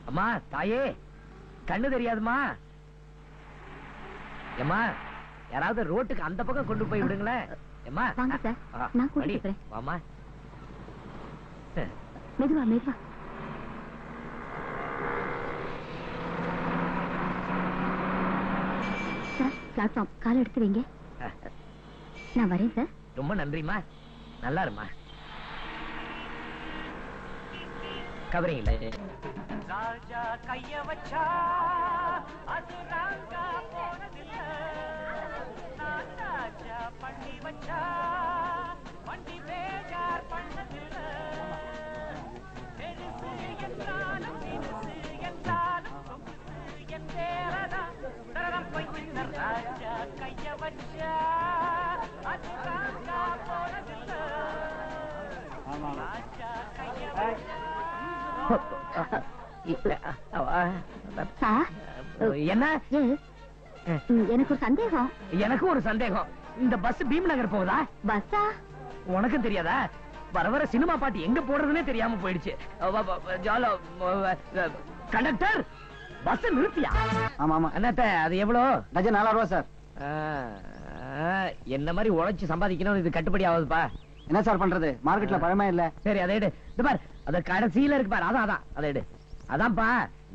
அம்மா தாயே, கண்ணு தெரியாதுமா. ஏம்மா, யாராவது ரோட்டுக்கு அந்த பக்கம் கொண்டு போய் விடுங்களேன். ஏம்மா, வாங்க சார், நான் கூட்டிட்டு போறேன். வாமா. மெதுவா மெதுவா. சார், பிளாட்ஃபார்ம் கால் எடுத்து வைங்க. நான் வரேன் சார். ரொம்ப நன்றிமா. நல்லா இருமா. கவரிங்களே. ராஜா கைய வச்சா அது ராங்கா போனதில்ல, நான் ராஜா பண்ணி வச்சா வண்டி பேஜார் பண்ணதில்ல. பெருசு என்றாலும் சிறுசு என்றாலும் சொகுசு என்றேரதா தரம் பையினர். ராஜா கைய வச்சா அது ராங்கா போனதில்ல, ராஜா கைய வச்சா. என்ன? எனக்கு ஒரு சந்தேகம். எனக்கு ஒரு சந்தேகம். இந்த பஸ் பீம் நகர் போகுதா? பஸ்ஸா? உனக்கும் தெரியாதா? வர வர சினிமா பாட்டு எங்க போடுறதுன்னே தெரியாம போயிடுச்சு. கண்டக்டர், பஸ் நிறுத்தியா? ஆமா ஆமா. என்னத்த அது எவ்வளவு? டஜன் 4 ரூபா சார். என்ன மாதிரி உழைச்சு சம்பாதிக்கணும், இது கட்டுப்படி ஆகுதுப்பா. என்ன சார் பண்றது, மார்க்கெட்ல பழமே இல்ல. சரி அதை எடு. இது பார், அத கடைசியில இருக்கு பாரு, அதான் அதான் அதை எடு. அதான்ப்பா.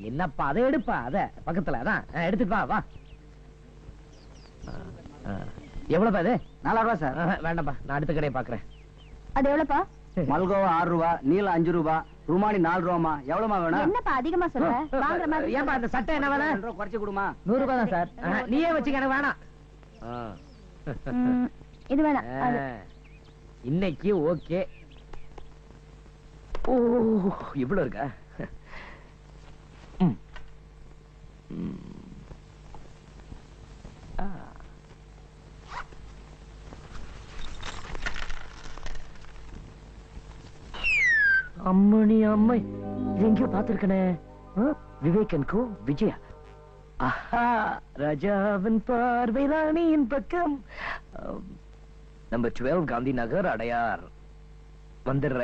என்னப்பா அதை எடுப்பா, அத பக்கத்துல அதான் எடுத்துட்டு வா. வா. எவ்வளவுப்பா இது? 4 ரூபா சார். வேண்டாம்ப்பா, நான் அடுத்த கடையை பாக்குறேன். அது எவ்வளவுப்பா? மல்கோவா 6 ரூபா, நீல 5 ரூபா, ருமானி 4 ரூபாமா. எவ்வளவுமா வேணும்? என்னப்பா அதிகமா சொல்ற? வாங்குற மாதிரி. ஏன்பா அந்த சட்டை என்ன வேலை? 2 ரூபா குறைச்சு கொடுமா. 100 ரூபாய் தான் சார். நீயே வச்சுக்க, எனக்கு வேணாம். இது வேணாம். இன்னைக்கு ஓகே. ஓ, இவ்வளவு இருக்கா? அம்மணி அம்மை எங்கேயோ பார்த்திருக்கனே. விவேகன் கோ விஜயா. ஆஹா, ராஜாவின் பார்வை ராணியின் பக்கம். நம்பர் 12 காந்தி நகர், அடையார். வந்துடுற.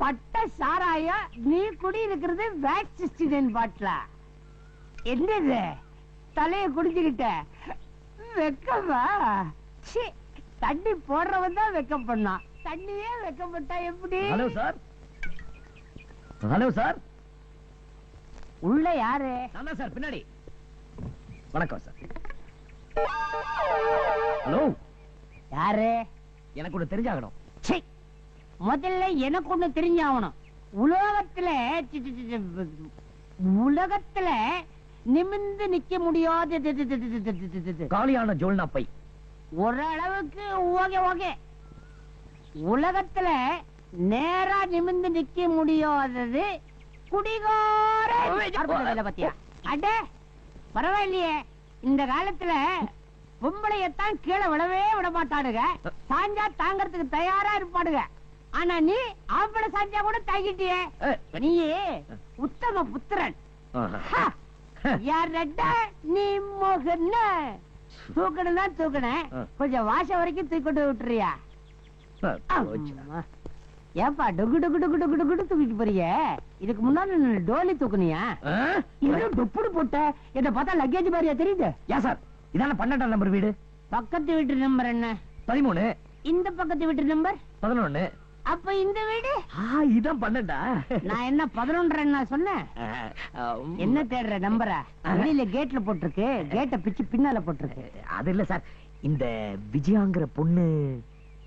பட்ட சாராய நீ குடி இருக்கிறது வேக்சிஸ்டின் பாட்டில. என்னது தலைய குடிச்சுக்கிட்ட வெக்கமா? தண்ணி போடுறவன் தான் வெக்கம் பண்ணான், தண்ணியே வெக்கப்பட்டா எப்படி? Hello sir. Hello sir. உள்ள யாரு? நான் சார், பின்னாடி. வணக்கம் சார். ஹலோ. யாரு? எனக்கு ஒண்ணு தெரிஞ்சாகணும். முதல்ல எனக்கு ஒண்ணு தெரிஞ்சாகணும். உலகத்துல நிமிர்ந்து நிக்க முடியாத காலியான ஜோல்னா பை. ஓரளவுக்கு ஓகே ஓகே. உலகத்துல நேரா நிமிர்ந்து நிக்க முடியாதது குடிகார பத்தியா? அட பரவாயில்லையே, இந்த காலத்துல பொம்பளையத்தான் கீழே விடவே விட மாட்டானுங்க, சாஞ்சா தாங்கறதுக்கு தயாரா இருப்பானுங்க. ஆனா நீ ஆம்பளை சாஞ்சா கூட தாங்கிட்டியே. நீயே உத்தம புத்திரன். நீ மோகன் தூக்கணும் தான் தூக்கண, கொஞ்சம் வாசம் வரைக்கும் தூக்கிட்டு விட்டுறியா? ஏப்பா டொகு டொகு டொகு டொகு டொகு தூக்கிட்டு போறிய? இதுக்கு முன்னாடி டோலி தூக்குனியா? டொப்புடு போட்ட என்ன பார்த்தா லக்கேஜ் மாதிரியா தெரியுது? ஏன் சார், இதான 12ஆம் நம்பர் வீடு. பக்கத்து வீட்டு நம்பர் என்ன? 13. இந்த பக்கத்து வீட்டு நம்பர் 11. அப்ப இந்த வீடு இதான் 12. நான் என்ன 11 சொன்னேன்? என்ன தேடுற நம்பரா? வெளியில கேட்ல போட்டிருக்கு, கேட்ட பிச்சு பின்னால போட்டிருக்கு. அது இல்ல சார், இந்த விஜயாங்கிற பொண்ணு.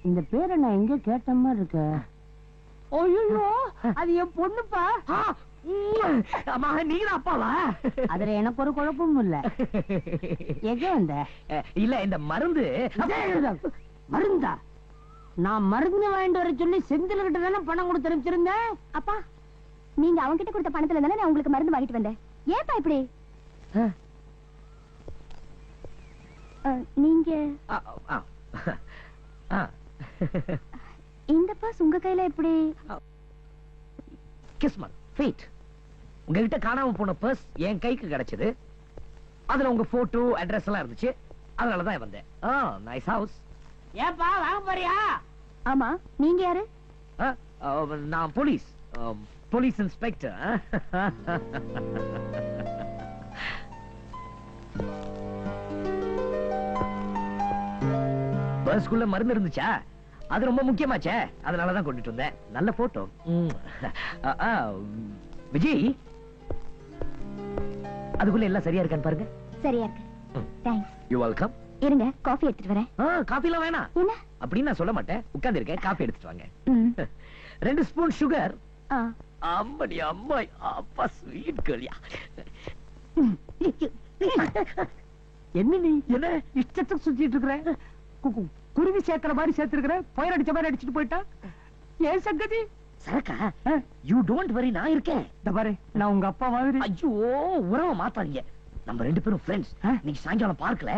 இந்த பேரை நான் எங்க கேட்ட மாதிரி இருக்கு. ஐயோ, அது என் பொண்ணுப்பா. அம்மா, நீங்க அப்பாவா? அதுல எனக்கு ஒரு குழப்பமும் இல்ல. எங்க வந்த? இல்ல, இந்த மருந்து. மருந்தா? நான் மருந்து வாங்கிட்டு வர சொல்லி செந்தில் கிட்ட தானே பணம் கொடுத்து அனுப்பிச்சிருந்தேன். அப்பா, நீங்க அவங்க கிட்ட கொடுத்த பணத்துல தானே நான் உங்களுக்கு மருந்து வாங்கிட்டு வந்தேன். ஏன்பா இப்படி? நீங்க இந்த பர்ஸ் உங்க கையில எப்படி? கிஸ்மத், ஃபேட். உங்ககிட்ட காணாம போன பர்ஸ் என் கைக்கு கிடைச்சது. அதுல உங்க போட்டோ, அட்ரஸ் எல்லாம் இருந்துச்சு. அதனாலதான் வந்தேன். Nice house. ஏப்பா வாங்க போறியா? ஆமா, நீங்க யாரு? நான் போலீஸ். Police inspector. பஸ்க்குள்ள மருந்து இருந்துச்சா? அது ரொம்ப முக்கியமாச்சே, அதனாலதான் கொண்டுட்டு வந்தேன். நல்ல போட்டோ. விஜய், அதுக்குள்ள எல்லாம் சரியா இருக்கான்னு பாருங்க. சரியா இருக்கு. தேங்க்ஸ். You welcome. இருங்க, காஃபி எடுத்துட்டு வரேன். காஃபி எல்லாம் வேணாம். என்ன அப்படின்னு நான் சொல்ல மாட்டேன். உட்கார்ந்து இருக்கேன், காஃபி எடுத்துட்டு வாங்க. ம். 2 ஸ்பூன் சுகர். ஆ. அம்மடி அம்மா, அப்பா ஸ்வீட் கேர்லியா. என்ன நீ என்ன இஷ்டத்துக்கு சுத்திட்டு இருக்கிற? குருவி சேர்க்கிற மாதிரி சேர்த்திருக்கிற, புயல் அடிச்ச மாதிரி அடிச்சுட்டு போயிட்டா. ஏன் சங்கதி? சரக்கா, யூ டோன்ட் வரி, நான் இருக்கேன். இந்த பாரு, நான் உங்க அப்பா மாதிரி. ஐயோ, உறவை மாத்தாதீங்க. நம்ம 2 பேரும் ஃப்ரெண்ட்ஸ். இன்னைக்கு சாயங்காலம் பார்க்கல.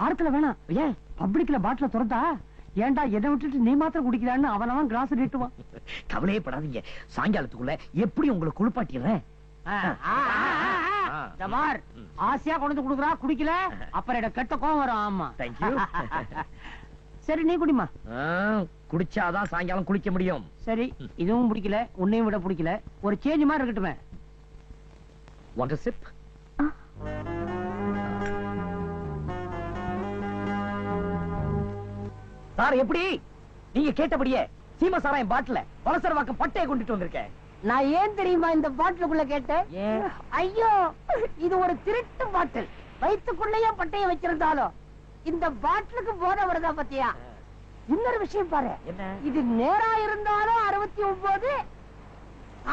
பார்க்கல வேணாம். ஏன்? பப்ளிக்ல பாட்டில திறந்தா, ஏன்டா என்னை விட்டுட்டு நீ மாத்திரம் குடிக்கிறான்னு அவனவன் கிளாஸ் நீட்டுவான். கவலையே படாதீங்க, சாயங்காலத்துக்குள்ள எப்படி உங்களை குளிப்பாட்டிடுறேன். ஆசையா கொண்டு வந்து குடுக்குறா, குடிக்கல அப்புறம் எனக்கு கெட்ட கோவம் வரும். ஆமா, தேங்க்யூ. சரி நீ குடிமா. குடிச்சாதான் சாயங்காலம் குளிக்க முடியும். சரி, இதுவும் பிடிக்கல, உன்னையும் விட பிடிக்கல, ஒரு சேஞ்ச் மாதிரி இருக்கட்டுமே. Want a sip? சார், எப்படி நீங்க கேட்டபடியே சீம சாராயம் பாட்டில வலசரவாக்கம் பட்டையை கொண்டுட்டு வந்திருக்கேன். நான் ஏன் தெரியுமா இந்த பாட்டிலுக்குள்ள கேட்டேன்? ஏன்? ஐயோ, இது ஒரு திருட்டு பாட்டில். வயிற்றுக்குள்ளேயே பட்டைய வச்சிருந்தாலும் இந்த பாட்டிலுக்கு போத வருதா பத்தியா? இன்னொரு விஷயம் பாரு, என்ன? இது நேரா இருந்தாலும் 69,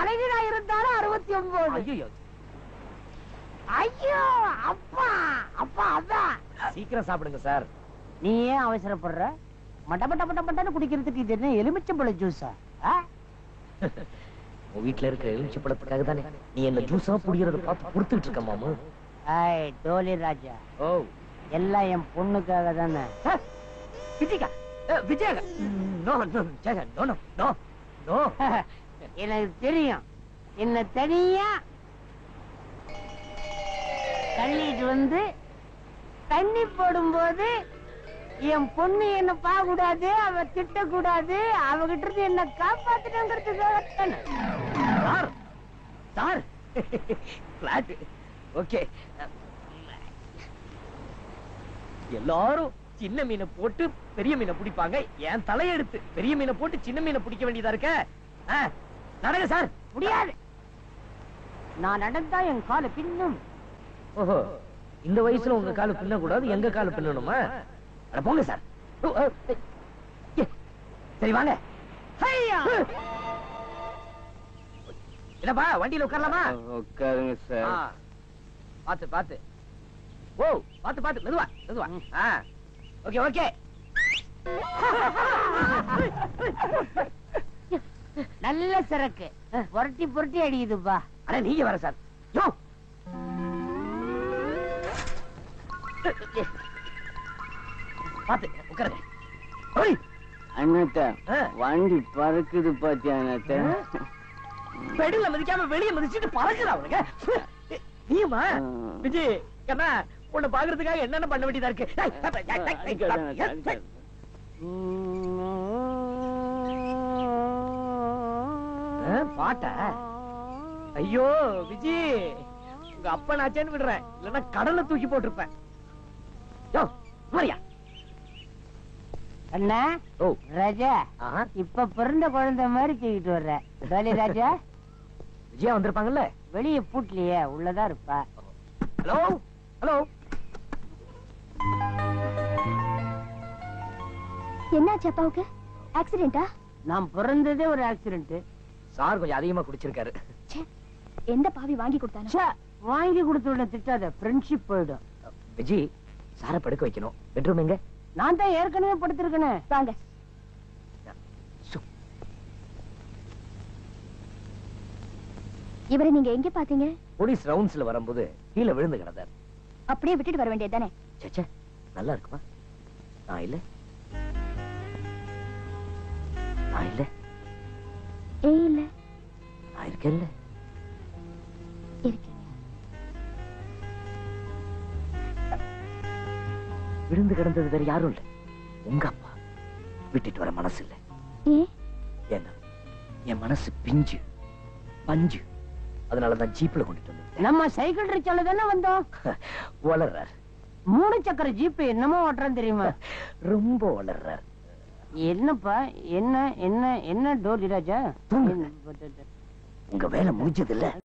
அழகிடா இருந்தாலும் 69. ஐயோ, ஐயோ, அப்பா அப்பா, அதான். சீக்கிரம் சாப்பிடுங்க சார். நீ ஏன் அவசரப்படுற? மட்ட மட்ட மட்ட மட்டன்னு குடிக்கிறதுக்கு இது என்ன எலுமிச்சம்பழ ஜூஸா? உன் வீட்டுல இருக்கிற எலுமிச்சை பழத்துக்காக தானே நீ என்ன ஜூஸா புடிக்கிறத பார்த்து பொறுத்துட்டு இருக்க மாமு. ஐய் டோலி ராஜா, ஓ, எல்லாம் என் பொண்ணுக்காக தானே. விஜயகா, விஜயகா, no no no no no no. எனக்கு தெரியும், என்ன தனியா தள்ளிட்டு வந்து தண்ணி போடும்போது என் பொண்ணு என்ன பார்க்க கூடாது, அவ திட்டக்கூடாது, அவகிட்ட இருந்து என்ன காப்பாத்திட்டங்கிறதுக்காக. சார், சார், பிளாட் ஓகே. எல்லாரும் சின்ன மீனை போட்டு பெரிய மீனை பிடிப்பாங்க. என் தலையெடுத்து பெரிய மீனை போட்டு சின்ன மீனை பிடிக்க வேண்டியதா இருக்க. நடங்க சார். முடியாது, நான் நடந்தா என் கால பின்னும். ஓஹோ, இந்த வயசுல உங்க கால பின்ன கூடாது, எங்க கால பின்னணுமா? அட போங்க சார். சரி வாங்க. என்னப்பா, வண்டியில உட்காரலாமா? உட்காருங்க சார். பாத்து பாத்து, ஓ பாத்து பாத்து, மெதுவா மெதுவா. Okay okay. நல்ல சரக்கு, புரட்டி புரட்டி அடிக்குதுப்பா. அட நீங்க வர சார். யோ, பாத்து உட்காருங்க. ஓய், அண்ணாத்த, வண்டி பறக்குது பாத்தியா அண்ணாத்த? பெடல மிதிக்காம வெளியே மிதிச்சிட்டு பறக்குறா அவனுங்க. நீமா விஜய் கண்ணா, உன்னை பாக்குறதுக்காக என்னென்ன பண்ண வேண்டியதா இருக்கு. பாட்டா? ஐயோ விஜய், உங்க அப்பா நாச்சேன்னு விடுறேன், இல்லன்னா கடலை தூக்கி போட்டிருப்பேன். யோ மாரியா. அண்ணா, ஓ ராஜா, இப்ப பிறந்த குழந்தை மாதிரி தூக்கிட்டு வர்ற. டோலி ராஜா, விஜயா வந்திருப்பாங்கல்ல? வெளியே பூட்டலையே, உள்ளதா இருப்பா. Hello hello. என்னாச்சு அப்பாவுக்கு? ஆக்சிடென்டா? நான் பிறந்ததே ஒரு ஆக்சிடென்ட். சார் கொஞ்சம் அதிகமா குடிச்சிருக்காரு. எந்த பாவி வாங்கி கொடுத்தானோ? வாங்கி கொடுத்து திட்டாத, ஃப்ரெண்ட்ஷிப் போயிடும். விஜய், சார படுக்க வைக்கணும். பெட்ரூம் எங்க? நான் தான் ஏற்கனவே படுத்திருக்கேன். வாங்க. இவரை நீங்க எங்க பாத்தீங்க? போலீஸ் ரவுண்ட்ஸ்ல வரும்போது கீழே விழுந்து கிடந்தார். அப்படியே விட்டுட்டு வர வேண்டியது தானே? சச்சா, நல்லா இருக்குமா? நான் இல்ல, நான் இல்ல, ஏன் இல்ல? நான் இருக்கேன்ல. இருக்கீங்க. விழுந்து கிடந்தது வேற யாரும் இல்ல, உங்க அப்பா. விட்டுட்டு வர மனசு இல்ல. ஏன்? ஏன்னா என் மனசு பிஞ்சு. 5. அதனாலதான் ஜீப்ல கொண்டுட்டு வந்தேன். நம்ம சைக்கிள் ரிச்சால தானே வந்தோம். வளர்றார். 3 சக்கர ஜீப் என்னமோ ஓட்டுறேன் தெரியுமா? ரொம்ப வளர்றார். என்னப்பா என்ன என்ன என்ன டோலி ராஜா? உங்க வேலை முடிஞ்சது இல்ல?